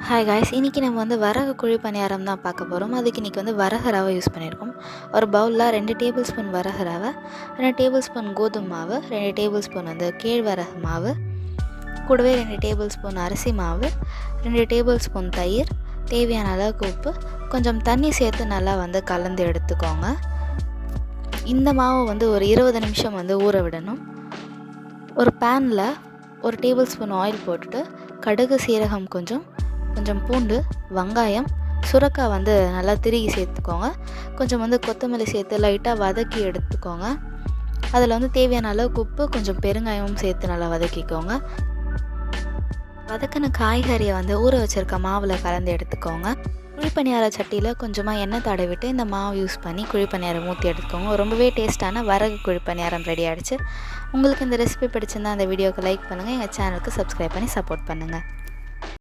Hi guys, இன்றைக்கி நம்ம வரகு குழி பணியாரம் தான் பார்க்க போகிறோம். அதுக்கு இன்றைக்கி வரகு ரவை யூஸ் பண்ணியிருக்கோம். ஒரு பவுலில் 2 டேபிள் ஸ்பூன் வரகு ரவை, 2 டேபிள் ஸ்பூன் கோதுமை மாவு, 2 டேபிள் ஸ்பூன் கேழ்வரகு மாவு, கூடவே 2 டேபிள் ஸ்பூன் அரிசி மாவு, 2 டேபிள் ஸ்பூன் தயிர், தேவையான அளவுக்கு உப்பு, கொஞ்சம் தண்ணி சேர்த்து நல்லா கலந்து எடுத்துக்கோங்க. இந்த மாவை ஒரு 20 நிமிஷம் ஊற விடணும். ஒரு பேனில் 1 டேபிள் ஸ்பூன் ஆயில் போட்டுட்டு கடுகு, சீரகம், கொஞ்சம் பூண்டு, வெங்காயம், சுரக்காய் நல்லா திருகி சேர்த்துக்கோங்க. கொஞ்சம் கொத்தமல்லி சேர்த்து லைட்டாக வதக்கி எடுத்துக்கோங்க. அதில் தேவையான அளவுக்கு உப்பு, கொஞ்சம் பெருங்காயமும் சேர்த்து நல்லா வதக்கிக்கோங்க. வதக்கின காய்கறியை ஊற வச்சுருக்க மாவில் கலந்து எடுத்துக்கோங்க. குழிப்பணியார சட்டியில் கொஞ்சமாக எண்ணெய் தடவிட்டு இந்த மாவு யூஸ் பண்ணி குழிப்பணியாரம் ஊற்றி எடுத்துக்கோங்க. ரொம்பவே டேஸ்ட்டான வரகு குழிப்பணியாரம் ரெடி ஆகிடுச்சு. உங்களுக்கு இந்த ரெசிபி பிடிச்சிருந்தா அந்த வீடியோவுக்கு லைக் பண்ணுங்கள். எங்கள் சேனலுக்கு சப்ஸ்கிரைப் பண்ணி சப்போர்ட் பண்ணுங்கள்.